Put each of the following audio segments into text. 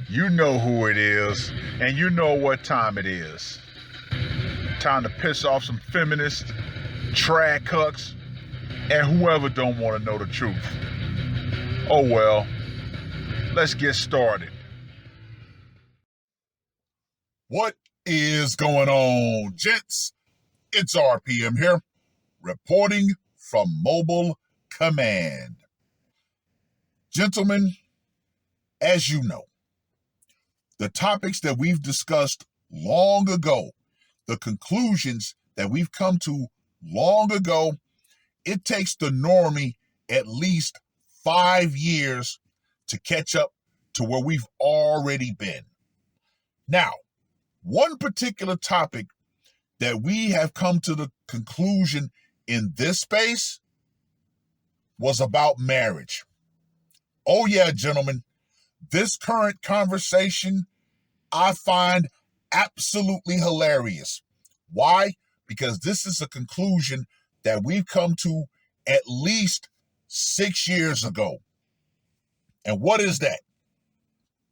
You know who it is, and you know what time it is. Time to piss off some feminists, trad cucks, and whoever don't want to know the truth. Oh well, let's get started. What is going on, gents? It's R.P.M. here, reporting from Mobile Command. Gentlemen, as you know, the topics that we've discussed long ago, the conclusions that we've come to long ago, it takes the normie at least 5 years to catch up to where we've already been. Now, one particular topic that we have come to the conclusion in this space was about marriage. Oh yeah, gentlemen, this current conversation I find absolutely hilarious. Why? Because this is a conclusion that we've come to at least 6 years ago. And what is that?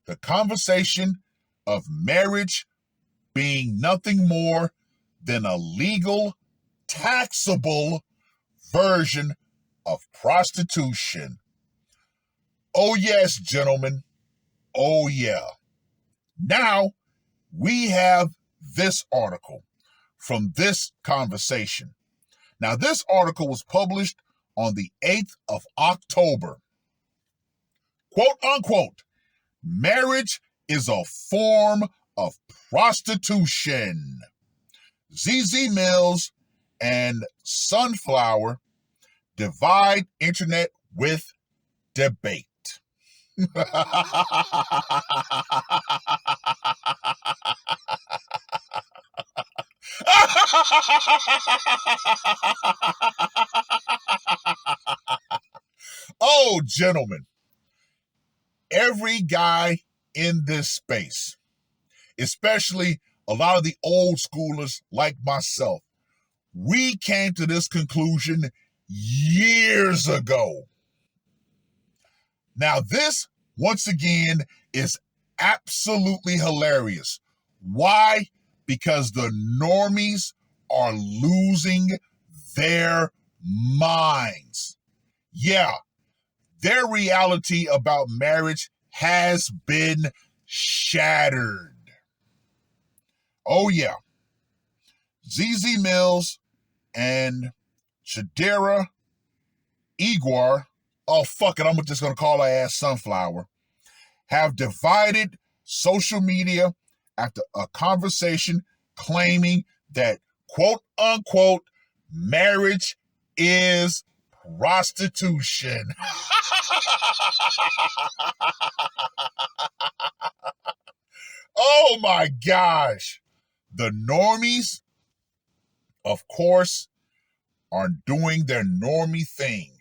The conversation of marriage being nothing more than a legal, taxable version of prostitution. Oh yes, gentlemen. Oh yeah. Now, we have this article from this conversation. Now, this article was published on the 8th of October. Quote unquote, marriage is a form of prostitution. Zeze Millz and Slumflower divide internet with debate. Oh, gentlemen, every guy in this space, especially a lot of the old schoolers like myself, we came to this conclusion years ago. Now, this, once again, is absolutely hilarious. Why? Because the normies are losing their minds. Yeah, their reality about marriage has been shattered. Oh yeah. Zeze Millz and Shadera Igor, oh fuck it, I'm just gonna call her ass Sunflower, have divided social media after a conversation claiming that, quote unquote, marriage is prostitution. Oh my gosh. The normies, of course, are doing their normie thing.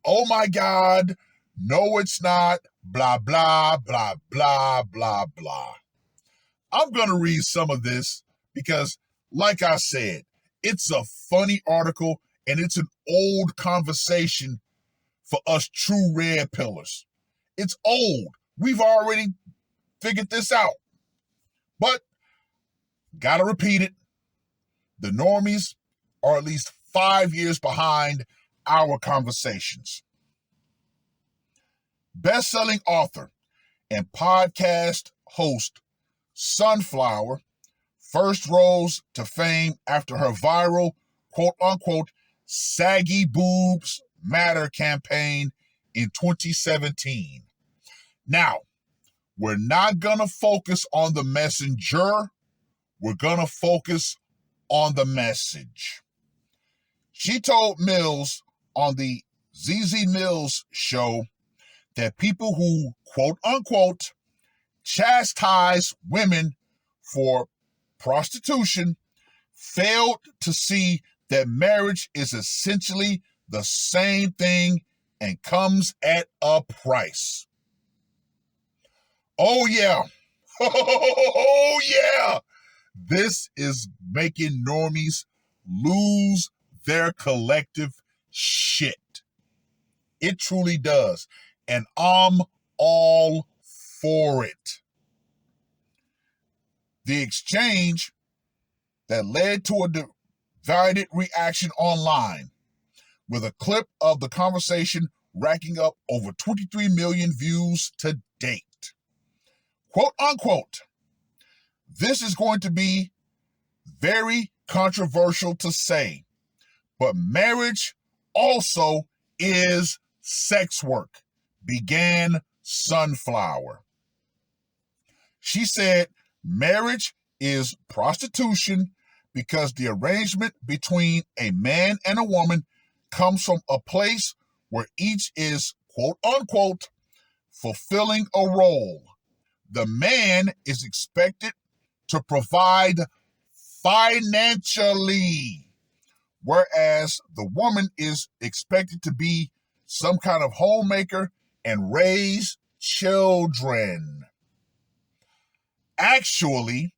Oh my God, no it's not, blah, blah, blah, blah, blah, blah. I'm going to read some of this because, like I said, it's a funny article and it's an old conversation for us true red pillars. It's old. We've already figured this out. But, gotta repeat it, the normies are at least 5 years behind our conversations. Best-selling author and podcast host Sunflower first rose to fame after her viral, quote-unquote, saggy boobs matter campaign in 2017. Now, we're not going to focus on the messenger. We're going to focus on the message. She told Millz on the Zeze Millz show that people who, quote unquote, chastise women for prostitution failed to see that marriage is essentially the same thing and comes at a price. Oh yeah. Oh yeah. This is making normies lose their collective shit. It truly does. and I'm all for it. The exchange that led to a divided reaction online, with a clip of the conversation racking up over 23 million views to date. Quote unquote, this is going to be very controversial to say, but marriage also is sex work, began Sunflower. She said marriage is prostitution because the arrangement between a man and a woman comes from a place where each is, quote unquote, fulfilling a role. The man is expected to provide financially, whereas the woman is expected to be some kind of homemaker and raise children. Actually,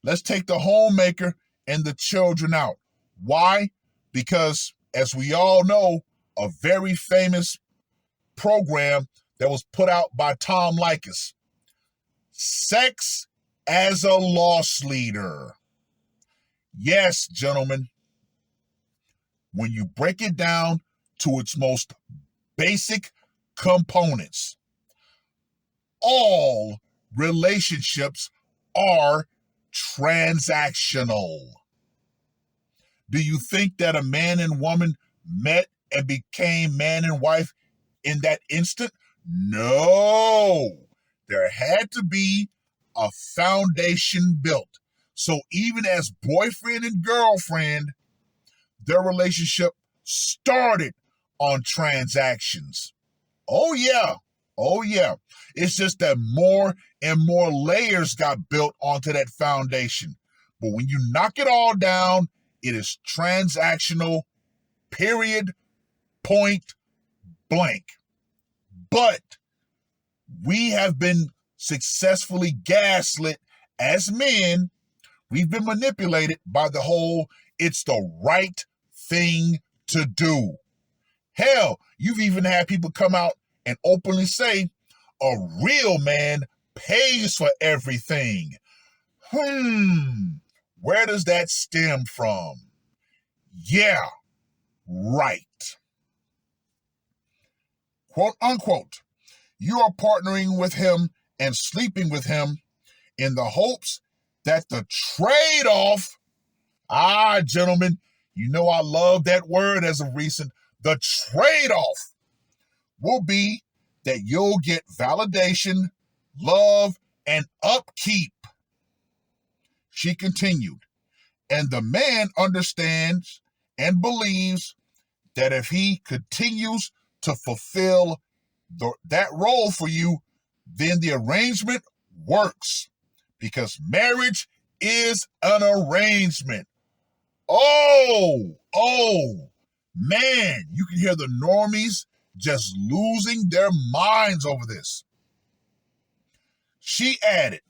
let's take the homemaker and the children out. Why? Because, as we all know, a very famous program that was put out by Tom Likas, Sex as a Loss Leader. Yes, gentlemen, when you break it down to its most basic components, all relationships are transactional. Do you think that a man and woman met and became man and wife in that instant? No. There had to be a foundation built. So even as boyfriend and girlfriend, their relationship started on transactions. Oh yeah. Oh yeah. It's just that more and more layers got built onto that foundation. But when you knock it all down, it is transactional, period, point blank. But we have been successfully gaslit as men. We've been manipulated by the whole, it's the right thing to do. Hell, you've even had people come out and openly say, a real man pays for everything. Where does that stem from? Yeah, right. Quote unquote, you are partnering with him and sleeping with him in the hopes that the trade-off, gentlemen, you know I love that word as of recent, the trade-off will be that you'll get validation, love, and upkeep. She continued, and the man understands and believes that if he continues to fulfill that role for you, then the arrangement works, because marriage is an arrangement. Oh, man, you can hear the normies just losing their minds over this. She added,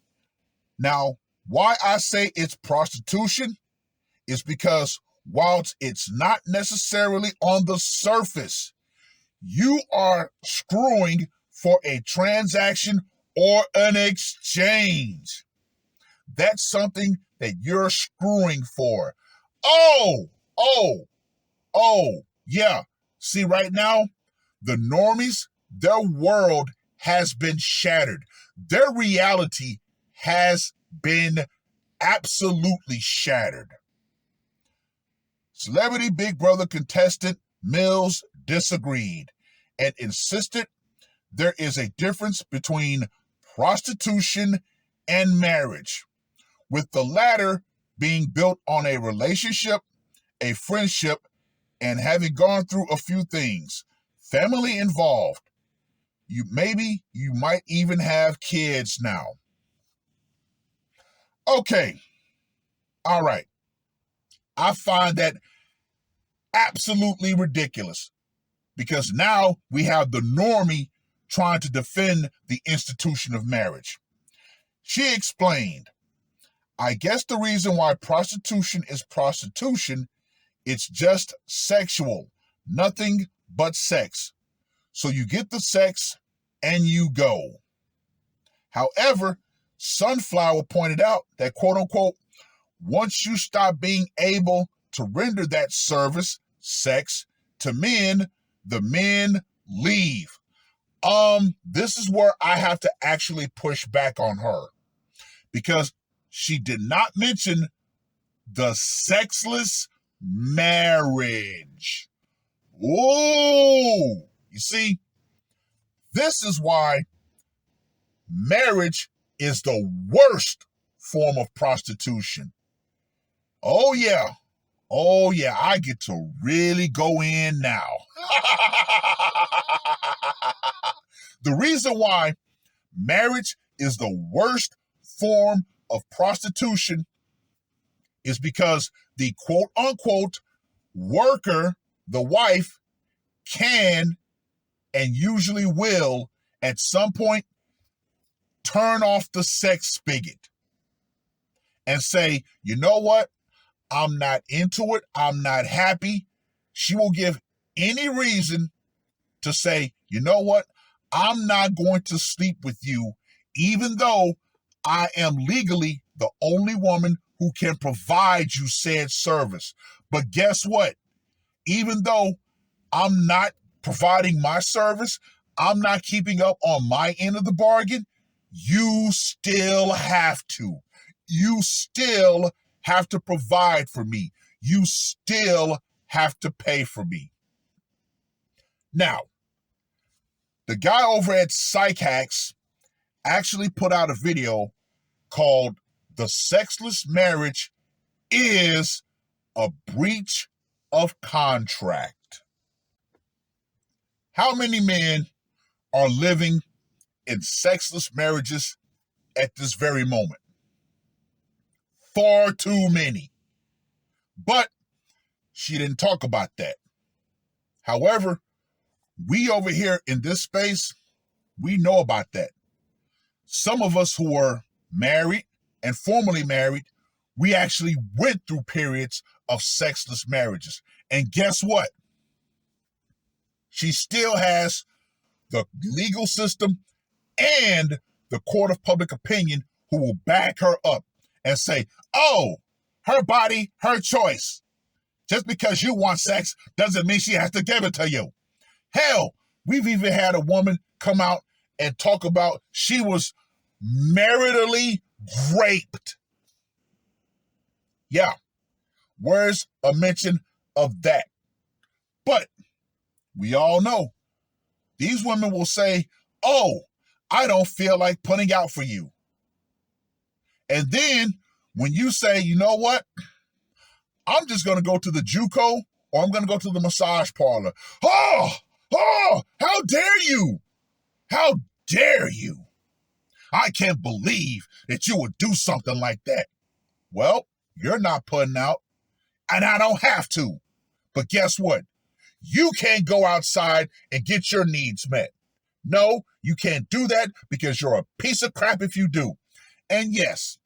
now, why I say it's prostitution is because whilst it's not necessarily on the surface, you are screwing for a transaction or an exchange. That's something that you're screwing for. Oh, yeah. See, right now, the normies, their world has been shattered. Their reality has been absolutely shattered. Celebrity Big Brother contestant Millz disagreed and insisted there is a difference between prostitution and marriage, with the latter being built on a relationship, a friendship, and having gone through a few things, family involved. You might even have kids now. Okay, all right. I find that absolutely ridiculous, because now we have the normie trying to defend the institution of marriage. She explained, I guess the reason why prostitution is prostitution, it's just sexual, nothing but sex. So you get the sex and you go. However, Sunflower pointed out that, quote unquote, once you stop being able to render that service, sex, to men, the men leave. This is where I have to actually push back on her, because she did not mention the sexless marriage. Whoa! You see, this is why marriage is the worst form of prostitution. Oh yeah, I get to really go in now. The reason why marriage is the worst form of prostitution is because the quote unquote worker, the wife, can and usually will at some point turn off the sex spigot and say, you know what? I'm not into it. I'm not happy. She will give any reason to say, you know what? I'm not going to sleep with you, even though I am legally the only woman who can provide you said service. But guess what? Even though I'm not providing my service, I'm not keeping up on my end of the bargain, you still have to. You still have to provide for me. You still have to pay for me. Now, the guy over at Psych Hacks actually put out a video called "The Sexless Marriage is a Breach of Contract." How many men are living in sexless marriages at this very moment? Far too many. But she didn't talk about that. However, we over here in this space, we know about that. Some of us who are married and formerly married, we actually went through periods of sexless marriages. And guess what? She still has the legal system and the court of public opinion who will back her up and say, oh, her body, her choice. Just because you want sex doesn't mean she has to give it to you. Hell, we've even had a woman come out and talk about she was maritally raped. Yeah, where's a mention of that? But we all know these women will say, oh, I don't feel like putting out for you. And then when you say, you know what, I'm just going to go to the JUCO or I'm going to go to the massage parlor. Oh, how dare you? How dare you? I can't believe that you would do something like that. Well, you're not putting out, and I don't have to. But guess what? You can't go outside and get your needs met. No, you can't do that because you're a piece of crap if you do. And yes,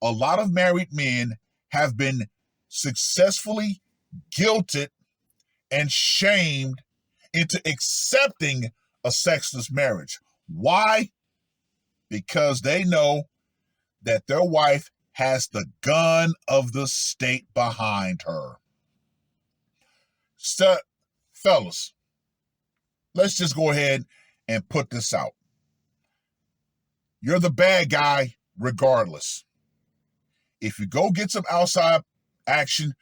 a lot of married men have been successfully guilted and shamed into accepting a sexless marriage. Why? Because they know that their wife has the gun of the state behind her. So, fellas, let's just go ahead and put this out. You're the bad guy regardless. If you go get some outside action,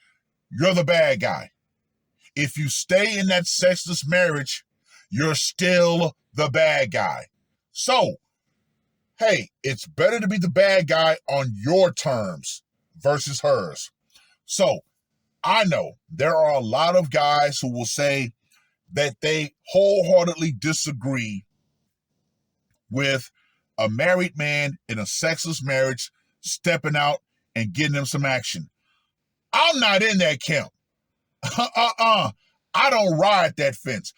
you're the bad guy. If you stay in that sexless marriage, you're still the bad guy. So, hey, it's better to be the bad guy on your terms versus hers. So, I know there are a lot of guys who will say that they wholeheartedly disagree with a married man in a sexless marriage stepping out and getting him some action. I'm not in that camp. I don't ride that fence.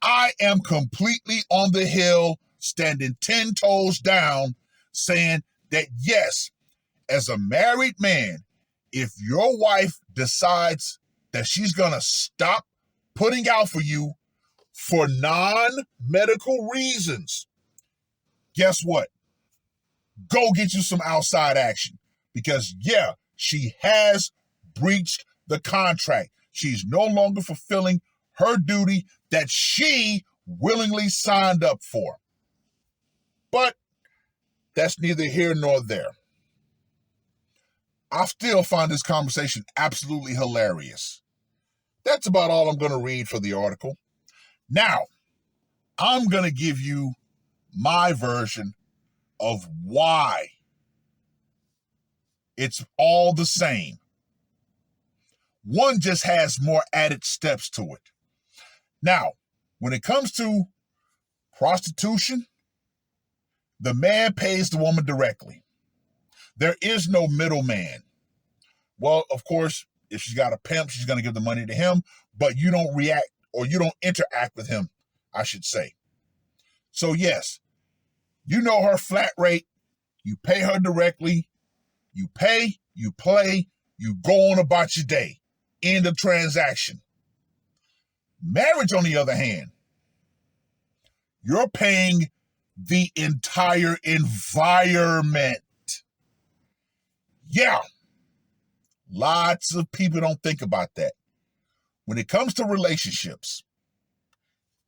I am completely on the hill, standing 10 toes down, saying that yes, as a married man, if your wife decides that she's going to stop putting out for you for non-medical reasons, guess what? Go get you some outside action. Because, yeah, she has breached the contract. She's no longer fulfilling her duty that she willingly signed up for. But that's neither here nor there. I still find this conversation absolutely hilarious. That's about all I'm going to read for the article. Now, I'm going to give you my version of why it's all the same. One just has more added steps to it. Now, when it comes to prostitution, the man pays the woman directly. There is no middleman. Well, of course, if she's got a pimp, she's going to give the money to him, but you don't react or you don't interact with him, I should say. So yes, you know her flat rate. You pay her directly. You pay, you play, you go on about your day. End of transaction. Marriage, on the other hand, you're paying the entire environment. Yeah. Lots of people don't think about that. When it comes to relationships,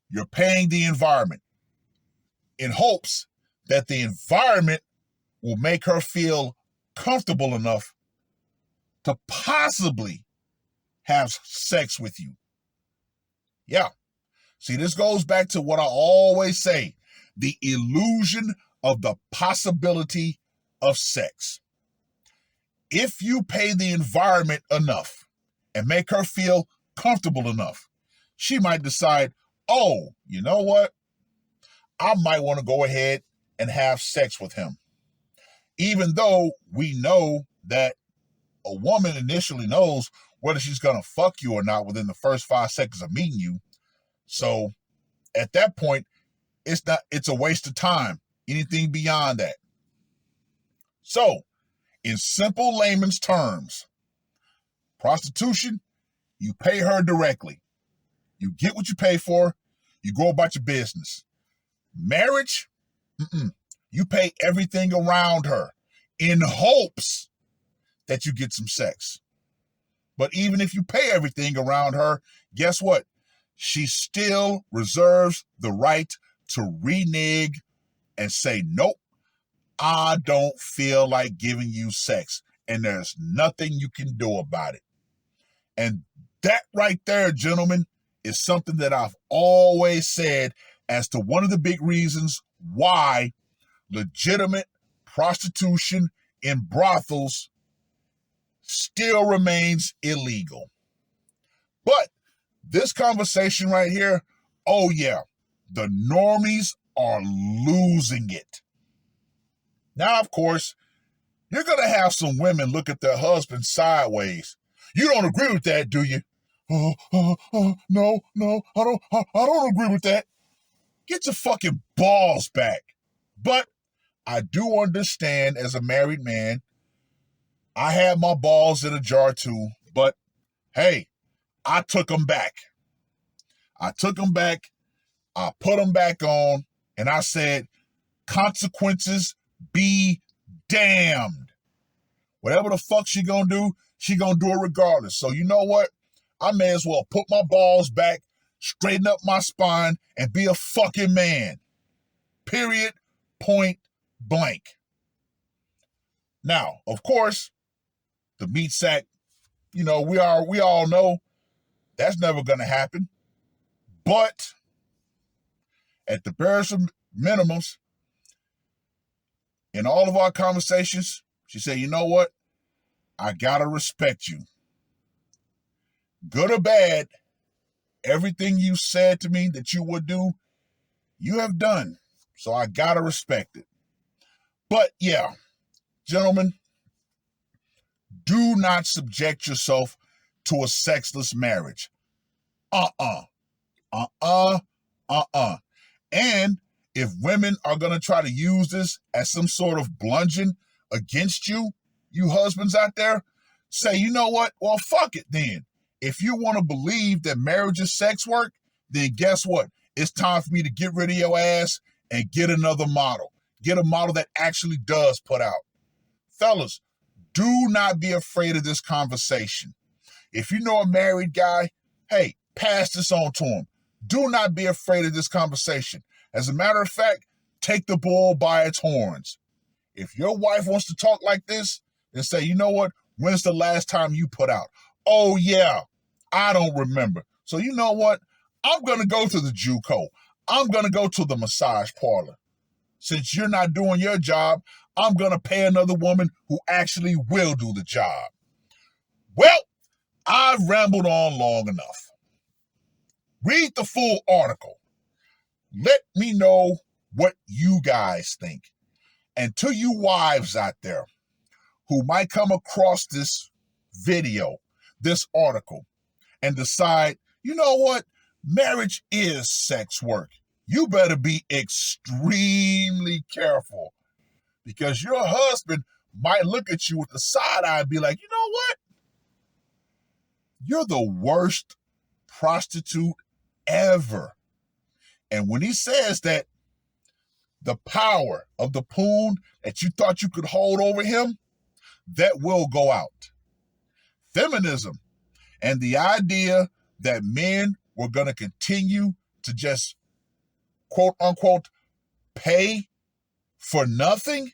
you're paying the environment in hopes that the environment will make her feel comfortable enough to possibly have sex with you. Yeah. See, this goes back to what I always say, the illusion of the possibility of sex. If you pay the environment enough and make her feel comfortable enough, she might decide, oh, you know what? I might want to go ahead and have sex with him. Even though we know that a woman initially knows whether she's going to fuck you or not within the first 5 seconds of meeting you. So at that point, it's a waste of time. Anything beyond that. So, in simple layman's terms, prostitution, you pay her directly. You get what you pay for. You go about your business. Marriage, you pay everything around her in hopes that you get some sex. But even if you pay everything around her, guess what? She still reserves the right to renege and say, nope, I don't feel like giving you sex. And there's nothing you can do about it. And that right there, gentlemen, is something that I've always said as to one of the big reasons why legitimate prostitution in brothels still remains illegal. But this conversation right here, oh yeah, the normies are losing it. Now, of course, you're going to have some women look at their husbands sideways. You don't agree with that, do you? No, I don't agree with that. Get your fucking balls back. But I do understand, as a married man, I had my balls in a jar too, but hey, I took them back. I put them back on, and I said, consequences be damned. Whatever the fuck she gonna do it regardless. So you know what? I may as well put my balls back, straighten up my spine, and be a fucking man. Period. Point blank. Now, of course, the meat sack, we all know that's never gonna happen. But at the bare minimums, in all of our conversations, she said, you know what? I gotta respect you. Good or bad, everything you said to me that you would do, you have done. So I gotta respect it. But yeah, gentlemen, do not subject yourself to a sexless marriage. And if women are going to try to use this as some sort of bludgeon against you, you husbands out there, say, you know what? Well, fuck it then. If you want to believe that marriage is sex work, then guess what? It's time for me to get rid of your ass and get another model. Get a model that actually does put out. Fellas, do not be afraid of this conversation. If you know a married guy, hey, pass this on to him. Do not be afraid of this conversation. As a matter of fact, take the bull by its horns. If your wife wants to talk like this, then say, you know what? When's the last time you put out? Oh, yeah, I don't remember. So you know what? I'm going to go to the JUCO. I'm going to go to the massage parlor. Since you're not doing your job, I'm going to pay another woman who actually will do the job. Well, I've rambled on long enough. Read the full article. Let me know what you guys think. And to you wives out there who might come across this video, this article, and decide, you know what? Marriage is sex work. You better be extremely careful, because your husband might look at you with the side eye and be like, you know what? You're the worst prostitute ever. And when he says that, the power of the poon that you thought you could hold over him, that will go out. Feminism and the idea that men were going to continue to just, quote unquote, pay for nothing,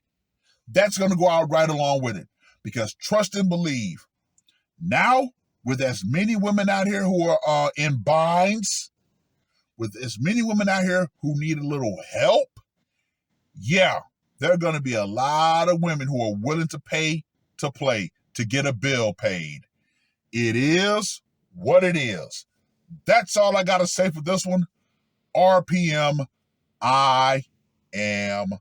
that's going to go out right along with it. Because trust and believe, now with as many women out here who are in binds, with as many women out here who need a little help, yeah, there are going to be a lot of women who are willing to pay to play, to get a bill paid. It is what it is. That's all I got to say for this one. R.P.M. I am